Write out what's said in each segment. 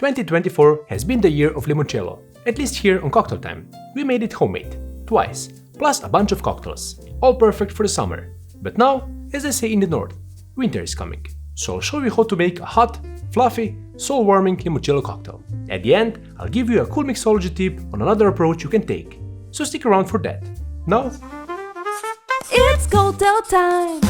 2024 has been the year of limoncello, at least here on Cocktail Time. We made it homemade, twice, plus a bunch of cocktails, all perfect for the summer. But now, as they say in the north, winter is coming. So I'll show you how to make a hot, fluffy, soul-warming limoncello cocktail. At the end, I'll give you a cool mixology tip on another approach you can take. So stick around for that. Now, it's cocktail time!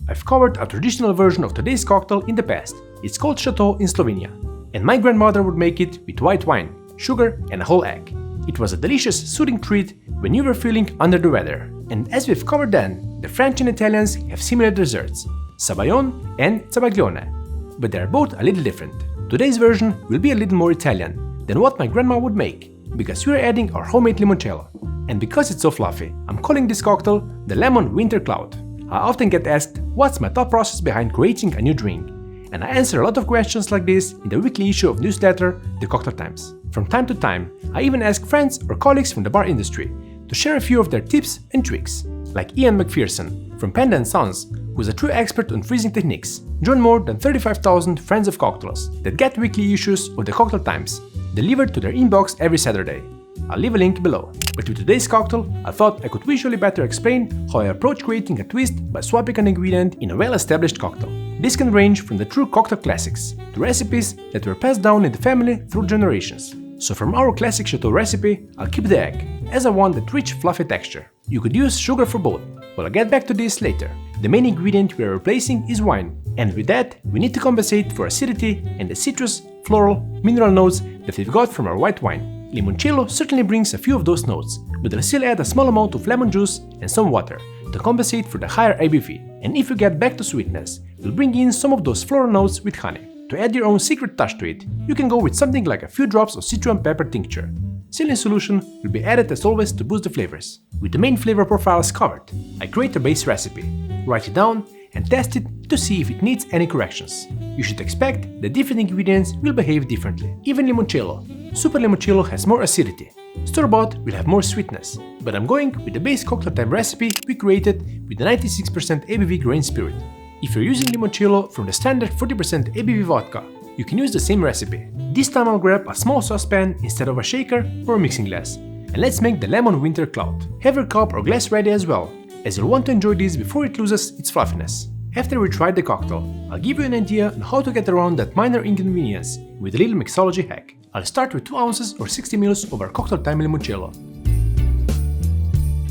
I've covered a traditional version of today's cocktail in the past. It's called Šato in Slovenia. And my grandmother would make it with white wine, sugar and a whole egg. It was a delicious, soothing treat when you were feeling under the weather. And as we've covered then, the French and Italians have similar desserts, sabayon and zabaglione. But they are both a little different. Today's version will be a little more Italian than what my grandma would make, because we're adding our homemade limoncello. And because it's so fluffy, I'm calling this cocktail the Lemon Winter Cloud. I often get asked what's my thought process behind creating a new drink, and I answer a lot of questions like this in the weekly issue of newsletter The Cocktail Times. From time to time, I even ask friends or colleagues from the bar industry to share a few of their tips and tricks, like Ian McPherson from Panda & Sons, who's a true expert on freezing techniques, join more than 35,000 friends of cocktails that get weekly issues of The Cocktail Times delivered to their inbox every Saturday. I'll leave a link below. But with today's cocktail, I thought I could visually better explain how I approach creating a twist by swapping an ingredient in a well-established cocktail. This can range from the true cocktail classics to recipes that were passed down in the family through generations. So from our classic Šato recipe, I'll keep the egg, as I want that rich fluffy texture. You could use sugar for both, but I'll get back to this later. The main ingredient we are replacing is wine, and with that, we need to compensate for acidity and the citrus, floral, mineral notes that we've got from our white wine. Limoncello certainly brings a few of those notes, but I'll still add a small amount of lemon juice and some water to compensate for the higher ABV. And if we get back to sweetness, we'll bring in some of those floral notes with honey. To add your own secret touch to it, you can go with something like a few drops of citron pepper tincture. Saline solution will be added as always to boost the flavors. With the main flavor profiles covered, I create a base recipe, write it down and test it to see if it needs any corrections. You should expect that different ingredients will behave differently. Even limoncello, super limoncello has more acidity. Store-bought will have more sweetness, but I'm going with the base Cocktail Time recipe we created with the 96% ABV grain spirit. If you're using limoncello from the standard 40% ABV vodka, you can use the same recipe. This time I'll grab a small saucepan instead of a shaker or a mixing glass. And let's make the Lemon Winter Cloud. Have your cup or glass ready as well, as you'll want to enjoy this before it loses its fluffiness. After we tried the cocktail, I'll give you an idea on how to get around that minor inconvenience with a little mixology hack. I'll start with 2 ounces or 60 ml of our Cocktail Time limoncello.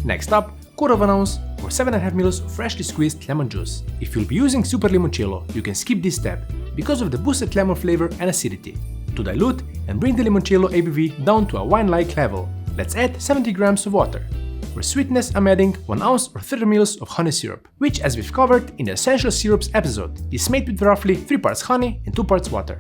Next up, 1/4 ounce or 7.5 ml of freshly squeezed lemon juice. If you'll be using super limoncello, you can skip this step because of the boosted lemon flavor and acidity. To dilute and bring the limoncello ABV down to a wine-like level, let's add 70 grams of water. For sweetness, I'm adding 1 ounce or 30 ml of honey syrup, which, as we've covered in the Essential Syrups episode, is made with roughly 3 parts honey and 2 parts water.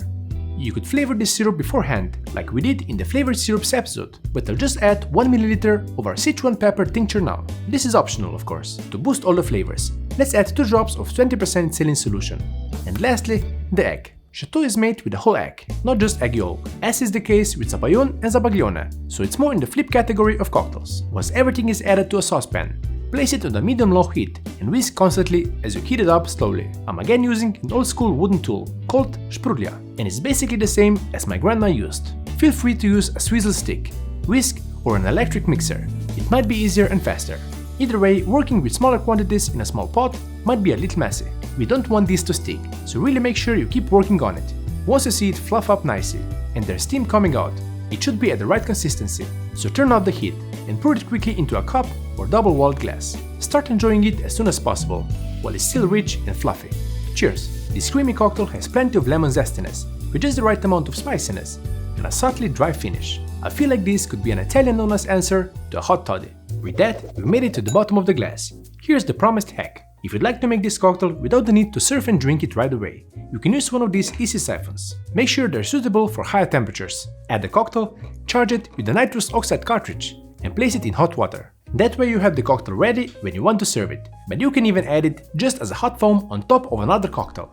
You could flavor this syrup beforehand, like we did in the Flavored Syrups episode, but I'll just add 1 ml of our citron pepper tincture now. This is optional, of course, to boost all the flavors. Let's add 2 drops of 20% saline solution. And lastly, the egg. Šato is made with a whole egg, not just egg yolk, as is the case with sabayon and zabaglione, so it's more in the flip category of cocktails. Once everything is added to a saucepan, place it on a medium-low heat and whisk constantly as you heat it up slowly. I'm again using an old-school wooden tool called 𝗡𝗢𝗄𝗋𝗋, and it's basically the same as my grandma used. Feel free to use a swizzle stick, whisk, or an electric mixer. It might be easier and faster. Either way, working with smaller quantities in a small pot might be a little messy. We don't want this to stick, so really make sure you keep working on it. Once you see it fluff up nicely and there's steam coming out, it should be at the right consistency, so turn off the heat and pour it quickly into a cup or double-walled glass. Start enjoying it as soon as possible, while it's still rich and fluffy. Cheers! This creamy cocktail has plenty of lemon zestiness, with just the right amount of spiciness, and a subtly dry finish. I feel like this could be an Italian nona's answer to a hot toddy. With that, we've made it to the bottom of the glass. Here's the promised hack. If you'd like to make this cocktail without the need to serve and drink it right away, you can use one of these easy siphons. Make sure they're suitable for higher temperatures. Add the cocktail, charge it with the nitrous oxide cartridge, and place it in hot water. That way you have the cocktail ready when you want to serve it, but you can even add it just as a hot foam on top of another cocktail.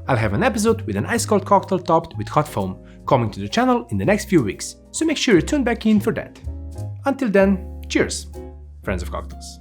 I'll have an episode with an ice-cold cocktail topped with hot foam coming to the channel in the next few weeks, so make sure you tune back in for that. Until then, cheers, friends of cocktails.